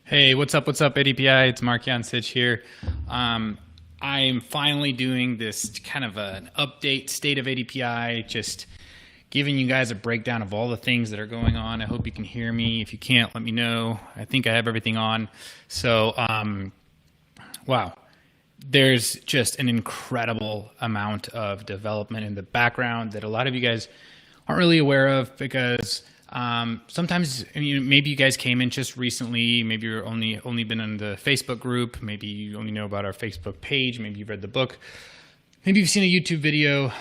Hey, what's up, ADPI? It's Mark Jancic here. I'm finally doing this kind of an update state of ADPI, just giving you guys a breakdown of all the things that are going on. I hope you can hear me. If you can't, let me know. I think I have everything on. So, wow. There's just an incredible amount of development in the background that a lot of you guys aren't really aware of because sometimes maybe you guys came in just recently, maybe you're only been in the Facebook group, maybe you only know about our Facebook page, maybe you've read the book, maybe you've seen a YouTube video,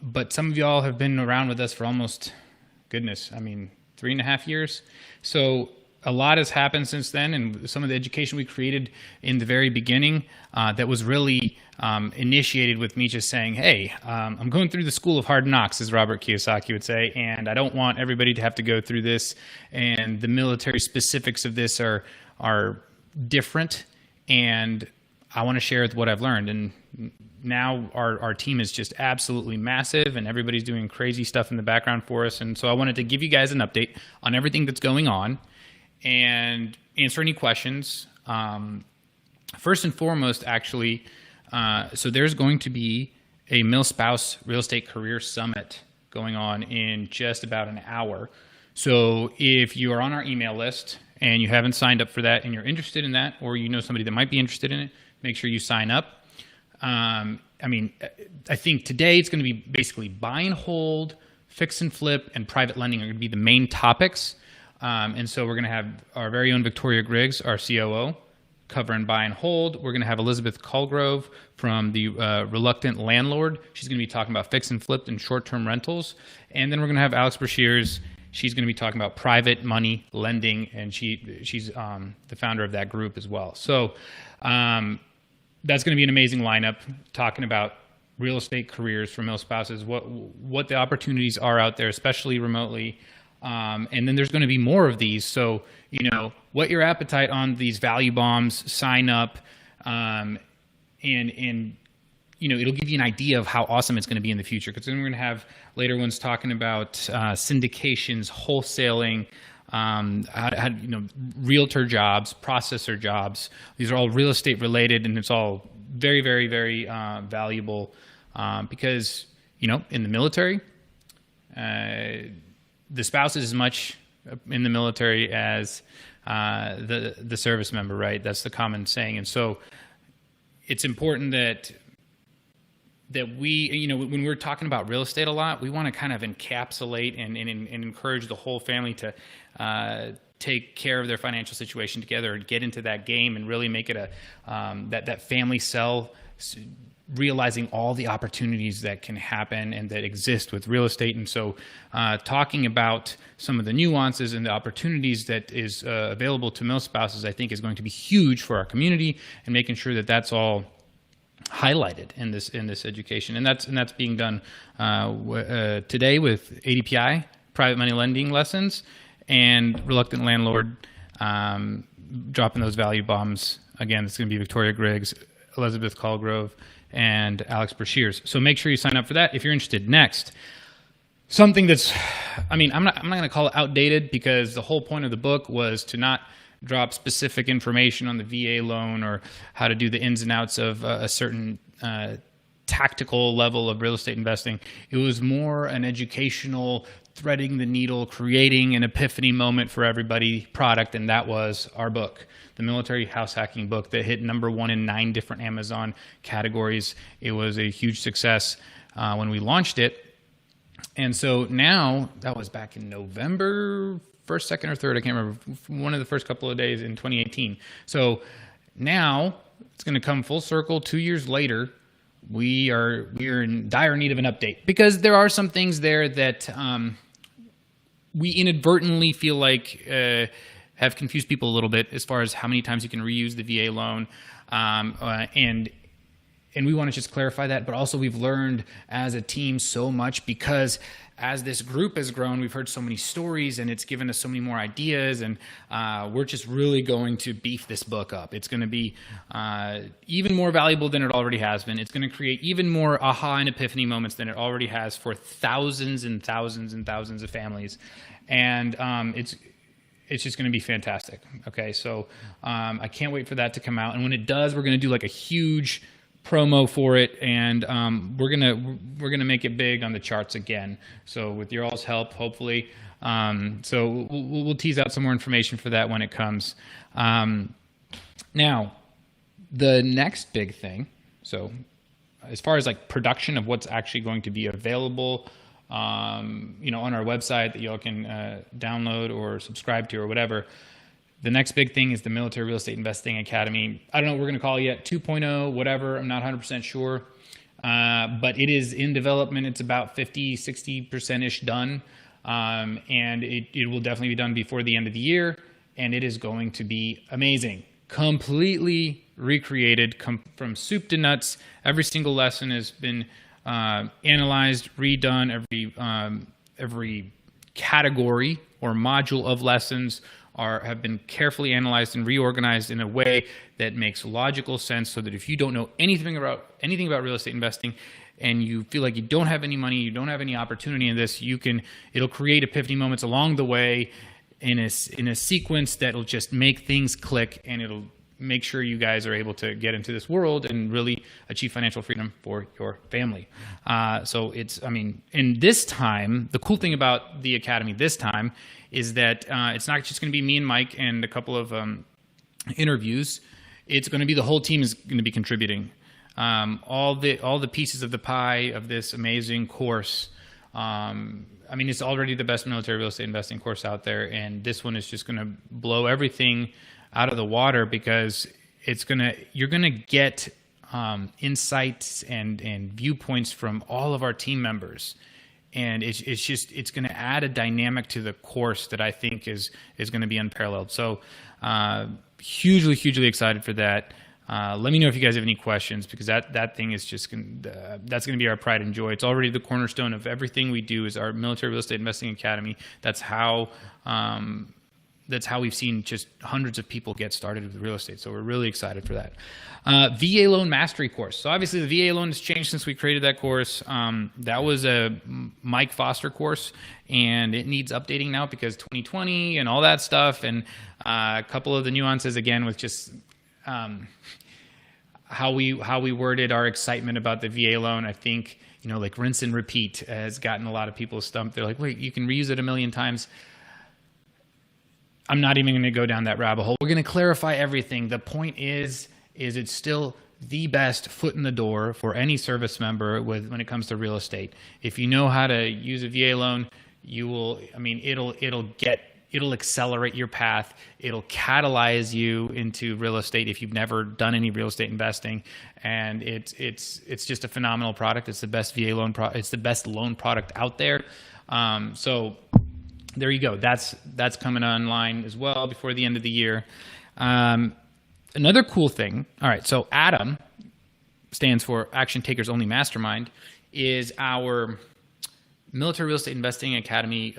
but some of y'all have been around with us for almost, goodness, 3.5 years. So a lot has happened since then, and some of the education we created in the very beginning that was really initiated with me just saying, hey, I'm going through the school of hard knocks, as Robert Kiyosaki would say, and I don't want everybody to have to go through this, and the military specifics of this are different, and I want to share what I've learned. And now our team is just absolutely massive, and everybody's doing crazy stuff in the background for us, and so I wanted to give you guys an update on everything that's going on and answer any questions. First and foremost, actually, so there's going to be a MilSpouse Real Estate Career Summit going on in just about an hour. So if you are on our email list and you haven't signed up for that and you're interested in that, or you know somebody that might be interested in it, make sure you sign up. I think today it's going to be basically buy and hold, fix and flip, and private lending are going to be the main topics. And so we're going to have our very own Victoria Griggs, our COO, covering buy and hold. We're going to have Elizabeth Colgrove from the Reluctant Landlord. She's going to be talking about fix and flip and short-term rentals. And then we're going to have Alex BRRRR. She's going to be talking about private money lending, and she's the founder of that group as well. So that's going to be an amazing lineup, talking about real estate careers for MilSpouses, what the opportunities are out there, especially remotely. And then there's going to be more of these. So, what your appetite on these value bombs, sign up, and it'll give you an idea of how awesome it's going to be in the future. Because then we're going to have later ones talking about syndications, wholesaling, realtor jobs, processor jobs. These are all real estate related, and it's all very, very, very valuable because, in the military, the spouse is as much in the military as the service member, right? That's the common saying. And so it's important that we, when we're talking about real estate a lot, we want to kind of encapsulate and encourage the whole family to take care of their financial situation together and get into that game and really make it that family cell, realizing all the opportunities that can happen and that exist with real estate. And so talking about some of the nuances and the opportunities that is available to MilSpouses, I think is going to be huge for our community, and making sure that that's all highlighted in this education. And that's being done today with ADPI, private money lending lessons, and Reluctant Landlord, dropping those value bombs. Again, it's going to be Victoria Griggs, Elizabeth Colgrove, and Alex BRRRR. So make sure you sign up for that if you're interested. Next, something that's, I'm not going to call it outdated, because the whole point of the book was to not drop specific information on the VA loan or how to do the ins and outs of a certain tactical level of real estate investing. It was more an educational, threading the needle, creating an epiphany moment for everybody product, and that was our book, the Military House Hacking book that hit #1 in 9 different Amazon categories. It was a huge success when we launched it. And so now, that was back in November 1st, 2nd, or 3rd, I can't remember, one of the first couple of days in 2018. So now it's going to come full circle 2 years later. We're in dire need of an update, because there are some things there that we inadvertently feel like have confused people a little bit as far as how many times you can reuse the VA loan, and we want to just clarify that. But also, we've learned as a team so much, because as this group has grown, we've heard so many stories, and it's given us so many more ideas, and we're just really going to beef this book up. It's going to be even more valuable than it already has been. It's going to create even more aha and epiphany moments than it already has for thousands and thousands and thousands of families. And it's just going to be fantastic. Okay, so I can't wait for that to come out. And when it does, we're going to do like a huge promo for it, and we're gonna make it big on the charts again. So with your all's help, hopefully. So we'll tease out some more information for that when it comes. Now, the next big thing. So as far as like production of what's actually going to be available, on our website that y'all can download or subscribe to or whatever. The next big thing is the Military Real Estate Investing Academy. I don't know what we're going to call it yet, 2.0, whatever. I'm not 100% sure. But it is in development. It's about 50, 60%-ish done. And it will definitely be done before the end of the year. And it is going to be amazing. Completely recreated from soup to nuts. Every single lesson has been analyzed, redone. Every category or module of lessons have been carefully analyzed and reorganized in a way that makes logical sense, so that if you don't know anything about real estate investing and you feel like you don't have any money, you don't have any opportunity in this, it'll create epiphany moments along the way in a sequence that'll just make things click, and it'll make sure you guys are able to get into this world and really achieve financial freedom for your family. And this time, the cool thing about the Academy this time is that it's not just going to be me and Mike and a couple of interviews. It's going to be the whole team is going to be contributing. All the pieces of the pie of this amazing course. It's already the best military real estate investing course out there, and this one is just going to blow everything out of the water, because you're gonna get insights and viewpoints from all of our team members, and it's gonna add a dynamic to the course that I think is gonna be unparalleled. So hugely excited for that. Let me know if you guys have any questions, because that thing is just that's gonna be our pride and joy. It's already the cornerstone of everything we do is our Military Real Estate Investing Academy. That's how we've seen just hundreds of people get started with real estate. So we're really excited for that. VA Loan Mastery course. So obviously the VA loan has changed since we created that course. That was a Mike Foster course, and it needs updating now because 2020 and all that stuff, and a couple of the nuances again with just how we worded our excitement about the VA loan. I think, like rinse and repeat has gotten a lot of people stumped. They're like, wait, you can reuse it a million times. I'm not even going to go down that rabbit hole. We're going to clarify everything. The point is it's still the best foot in the door for any service member when it comes to real estate. If you know how to use a VA loan, it'll accelerate your path. It'll catalyze you into real estate if you've never done any real estate investing. And it's just a phenomenal product. It's the best VA loan it's the best loan product out there. So there you go. That's coming online as well before the end of the year. Another cool thing. All right. So ADAM stands for Action Takers Only Mastermind, is our Military Real Estate Investing Academy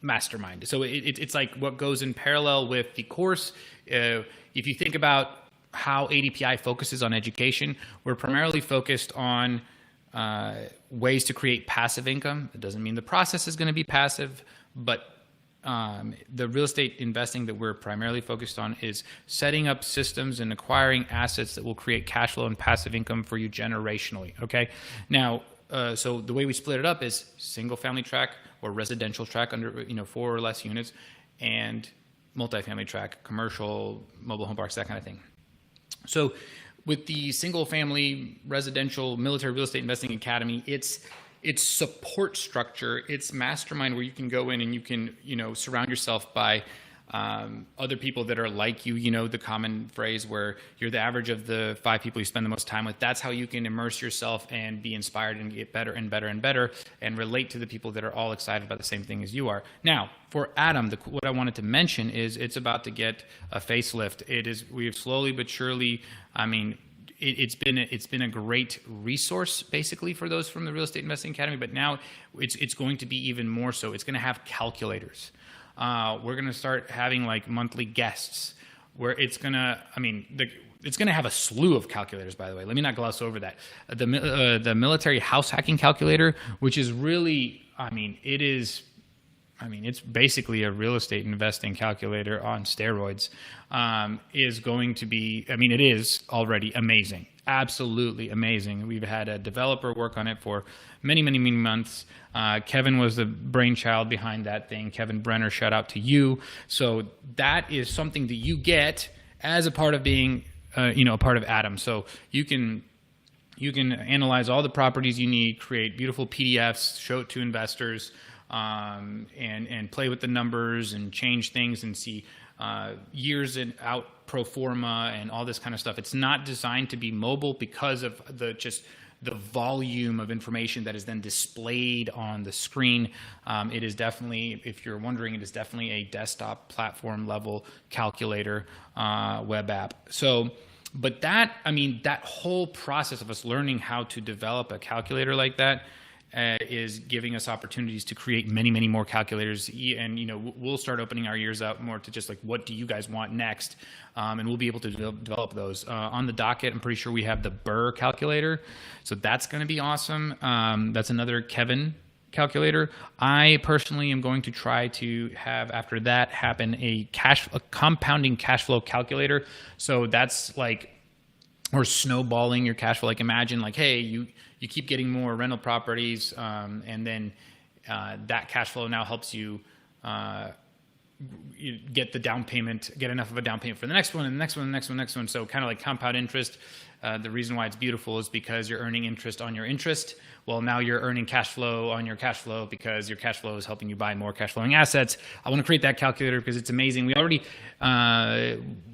mastermind. So it's like what goes in parallel with the course. If you think about how ADPI focuses on education, we're primarily focused on ways to create passive income. It doesn't mean the process is going to be passive, but the real estate investing that we're primarily focused on is setting up systems and acquiring assets that will create cash flow and passive income for you generationally. Okay. Now, so the way we split it up is single family track or residential track under 4 or less units, and multifamily track, commercial, mobile home parks, that kind of thing. So with the single family residential military real estate investing academy, it's support structure, it's mastermind where you can go in and you can, surround yourself by other people that are like you, the common phrase where you're the average of the 5 people you spend the most time with. That's how you can immerse yourself and be inspired and get better and better and better and relate to the people that are all excited about the same thing as you are. Now, for Adam, what I wanted to mention is it's about to get a facelift. We have slowly but surely, it's been a great resource basically for those from the Real Estate Investing Academy, but now it's going to be even more so. It's going to have calculators. We're going to start having like monthly guests where it's going to have a slew of calculators, by the way. Let me not gloss over that. The military house hacking calculator, which is really, I mean, it's basically a real estate investing calculator on steroids, is going to be, I mean, it is already amazing. Absolutely amazing. We've had a developer work on it for many, many, many months. Kevin was the brainchild behind that thing. Kevin Brenner, shout out to you. So that is something that you get as a part of being, a part of Atom. So you can analyze all the properties you need, create beautiful PDFs, show it to investors, and play with the numbers and change things and see years and out pro forma and all this kind of stuff. It's not designed to be mobile because of the volume of information that is then displayed on the screen. It is definitely, if you're wondering, it is definitely a desktop platform level calculator web app. So, but that whole process of us learning how to develop a calculator like that is giving us opportunities to create many, many more calculators. And, we'll start opening our ears out more to just like, what do you guys want next? And we'll be able to develop those. On the docket, I'm pretty sure we have the BRRRR Calculator. So that's going to be awesome. That's another Kevin calculator. I personally am going to try to have, after that happen, a compounding cash flow calculator. So that's like, or snowballing your cash flow. Like imagine like, hey, you keep getting more rental properties, and then that cash flow now helps you get the down payment, get enough of a down payment for the next one, and the next one, and the next one, next one. So kind of like compound interest. The reason why it's beautiful is because you're earning interest on your interest. Well, now you're earning cash flow on your cash flow because your cash flow is helping you buy more cash flowing assets. I want to create that calculator because it's amazing. We already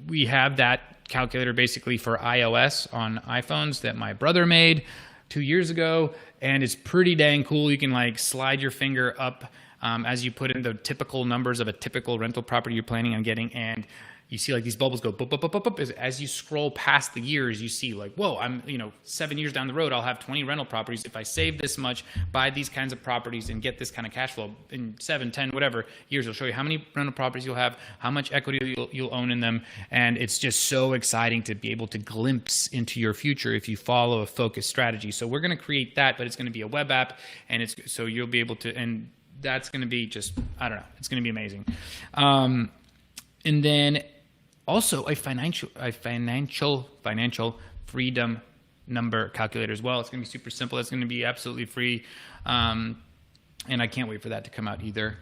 we have that calculator basically for iOS on iPhones that my brother made 2 years ago, and it's pretty dang cool. You can like slide your finger up as you put in the typical numbers of a typical rental property you're planning on getting, and you see like these bubbles go boop, boop, boop, boop, boop. As you scroll past the years, you see like, whoa, I'm 7 years down the road, I'll have 20 rental properties. If I save this much, buy these kinds of properties, and get this kind of cash flow in 7, 10, whatever years, it'll show you how many rental properties you'll have, how much equity you'll own in them, and it's just so exciting to be able to glimpse into your future if you follow a focused strategy. So we're going to create that, but it's going to be a web app, and it's so you'll be able to, and that's going to be just, I don't know, it's going to be amazing. And then also a financial freedom number calculator as well. It's going to be super simple. It's going to be absolutely free. And I can't wait for that to come out either.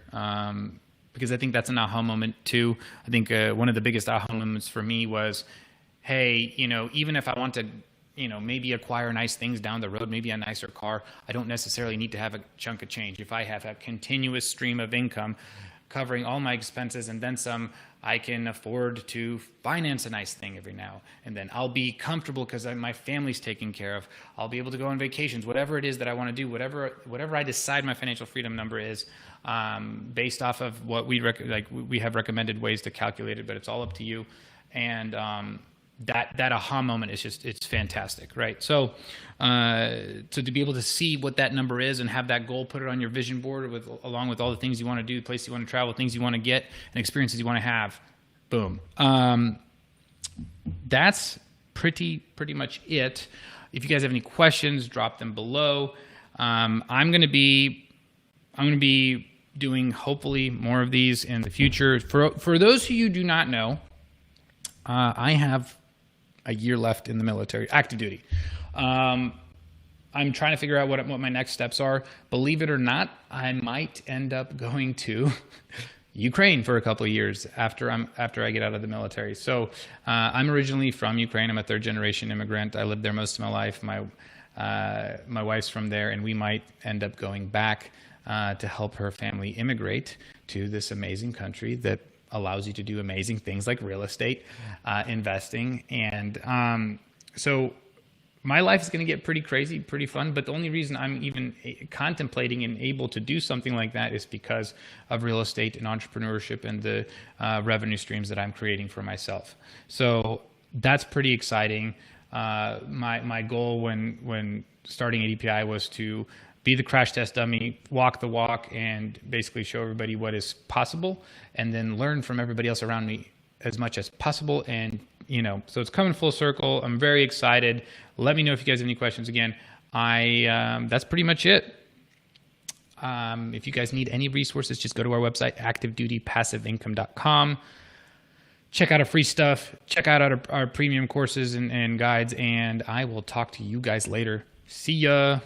Because I think that's an aha moment too. I think one of the biggest aha moments for me was, hey, even if I want to, maybe acquire nice things down the road, maybe a nicer car, I don't necessarily need to have a chunk of change. If I have a continuous stream of income covering all my expenses and then some, I can afford to finance a nice thing every now and then. I'll be comfortable because my family's taken care of. I'll be able to go on vacations, whatever it is that I want to do, whatever I decide my financial freedom number is, based off of what we have recommended ways to calculate it, but it's all up to you. And that aha moment is just, it's fantastic, right? So to be able to see what that number is and have that goal, put it on your vision board along with all the things you want to do, places you want to travel, things you want to get, and experiences you want to have, boom. That's pretty much it. If you guys have any questions, drop them below. I'm going to be doing hopefully more of these in the future. For those of you who do not know, I have a year left in the military, active duty. I'm trying to figure out what my next steps are. Believe it or not, I might end up going to Ukraine for a couple of years after I get out of the military. So I'm originally from Ukraine. I'm a third-generation immigrant. I lived there most of my life. My wife's from there, and we might end up going back to help her family immigrate to this amazing country that allows you to do amazing things like real estate investing. And so my life is going to get pretty crazy, pretty fun. But the only reason I'm even contemplating and able to do something like that is because of real estate and entrepreneurship and the revenue streams that I'm creating for myself. So that's pretty exciting. My goal when starting ADPI was to be the crash test dummy, walk the walk, and basically show everybody what is possible, and then learn from everybody else around me as much as possible. And, so it's coming full circle. I'm very excited. Let me know if you guys have any questions. Again, that's pretty much it. If you guys need any resources, just go to our website, activedutypassiveincome.com. Check out our free stuff. Check out our premium courses and guides. And I will talk to you guys later. See ya.